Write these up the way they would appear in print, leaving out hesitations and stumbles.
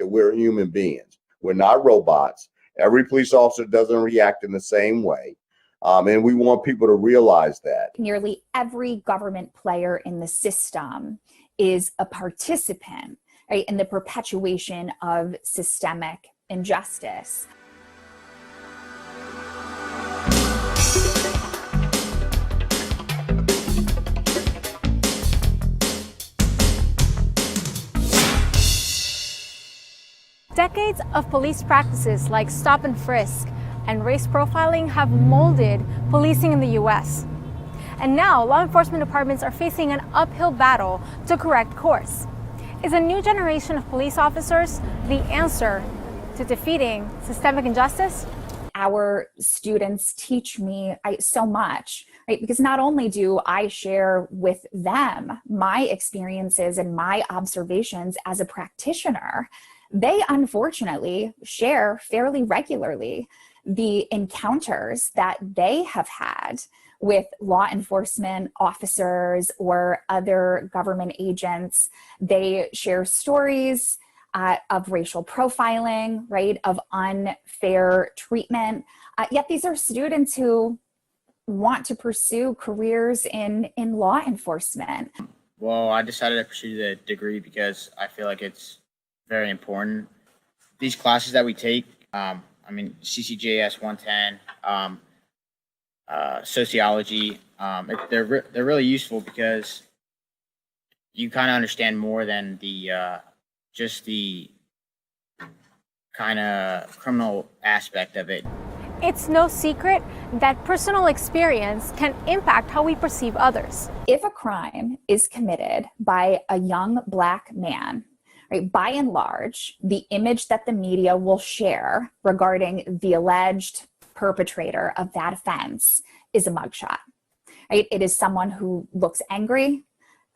that we're human beings. We're not robots. Every police officer doesn't react in the same way. And we want people to realize that. Nearly every government player in the system is a participant, right, in the perpetuation of systemic injustice. Decades of police practices like stop and frisk and race profiling have molded policing in the U.S. And now law enforcement departments are facing an uphill battle to correct course. Is a new generation of police officers the answer to defeating systemic injustice? Our students teach me so much, right? Because not only do I share with them my experiences and my observations as a practitioner, they unfortunately share fairly regularly the encounters that they have had with law enforcement officers or other government agents. They share stories of racial profiling, right, of unfair treatment. Yet these are students who want to pursue careers in law enforcement. Well, I decided to pursue the degree because I feel like it's very important. These classes that we take, CCJS 110, sociology, they're really useful because you kind of understand more than just the kind of criminal aspect of it. It's no secret that personal experience can impact how we perceive others. If a crime is committed by a young Black man, right, by and large, the image that the media will share regarding the alleged perpetrator of that offense is a mugshot. Right? It is someone who looks angry,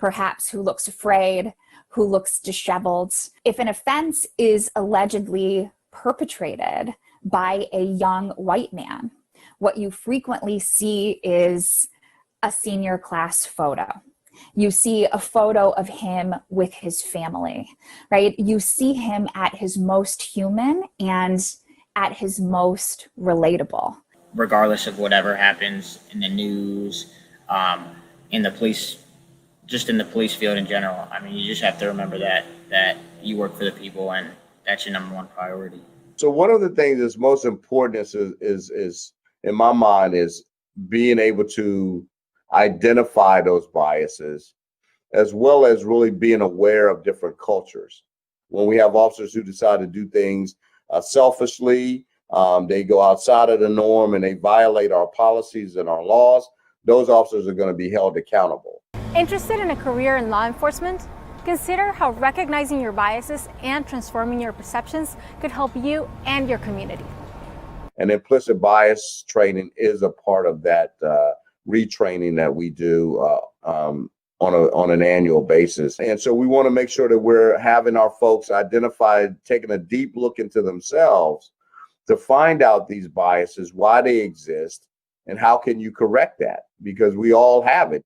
perhaps who looks afraid, who looks disheveled. If an offense is allegedly perpetrated by a young white man, what you frequently see is a senior class photo. You see a photo of him with his family, right? You see him at his most human and at his most relatable. Regardless of whatever happens in the news, in the police, just in the police field in general, I mean, you just have to remember that you work for the people and that's your number one priority. So one of the things that's most important is in my mind is being able to identify those biases, as well as really being aware of different cultures. When we have officers who decide to do things selfishly, they go outside of the norm and they violate our policies and our laws, those officers are going to be held accountable. Interested in a career in law enforcement? Consider how recognizing your biases and transforming your perceptions could help you and your community. And implicit bias training is a part of that retraining that we do on an annual basis. And so we want to make sure that we're having our folks identify, taking a deep look into themselves to find out these biases, why they exist, and how can you correct that? Because we all have it.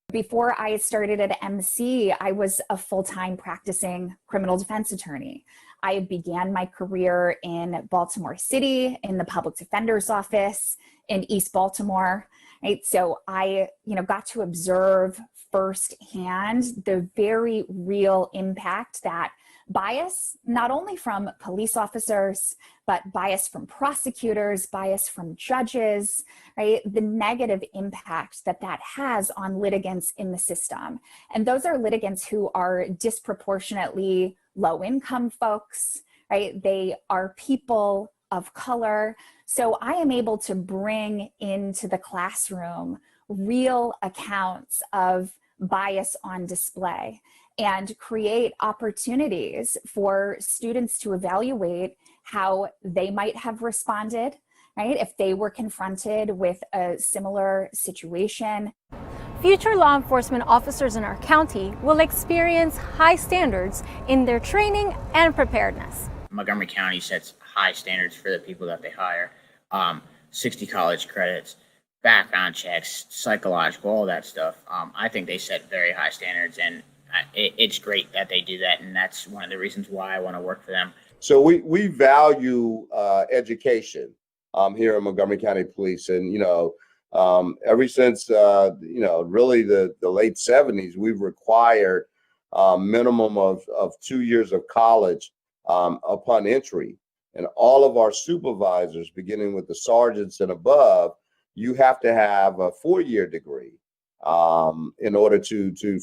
Before I started at MC, I was a full-time practicing criminal defense attorney. I began my career in Baltimore City, in the public defender's office in East Baltimore. Right? So I, got to observe firsthand the very real impact that bias, not only from police officers, but bias from prosecutors, bias from judges, right? The negative impact that has on litigants in the system. And those are litigants who are disproportionately low-income folks, right? They are people of color. So I am able to bring into the classroom real accounts of bias on display and create opportunities for students to evaluate how they might have responded, right, if they were confronted with a similar situation. Future law enforcement officers in our county will experience high standards in their training and preparedness. Montgomery County sets high standards for the people that they hire. 60 college credits, background checks, psychological, all that stuff. I think they set very high standards, and it's great that they do that, and that's one of the reasons why I want to work for them. So we value education here in Montgomery County Police, and ever since really the late 70s, we've required minimum of 2 years of college upon entry, and all of our supervisors, beginning with the sergeants and above, you have to have a 4-year degree in order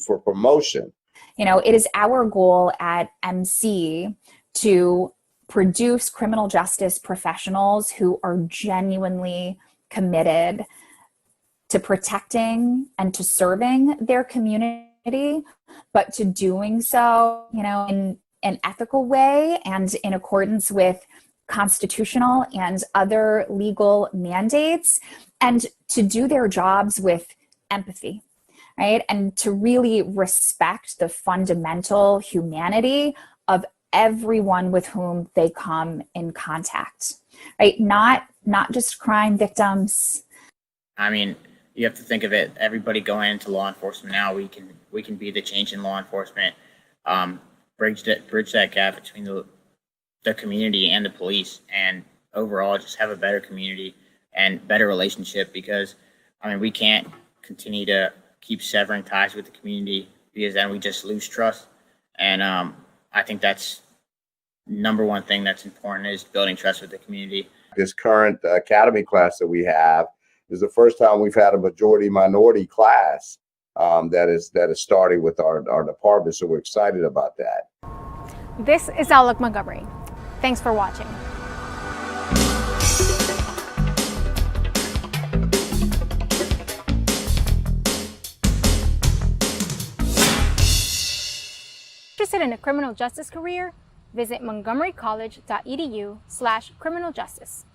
for promotion. It is our goal at MC to produce criminal justice professionals who are genuinely committed to protecting and to serving their community, but to doing so, in an ethical way and in accordance with constitutional and other legal mandates, and to do their jobs with empathy, right? And to really respect the fundamental humanity of everyone with whom they come in contact, right? Not just crime victims. I mean, you have to think of it. Everybody going into law enforcement now, we can be the change in law enforcement, bridge that gap between the community and the police, and overall just have a better community and better relationship. Because we can't continue to keep severing ties with the community, because then we just lose trust. And I think that's number one thing that's important, is building trust with the community. This current academy class that we have is the first time we've had a majority minority class that is starting with our department. So we're excited about that. This is Outlook Montgomery. Thanks for watching. Interested in a criminal justice career? Visit montgomerycollege.edu/criminaljustice.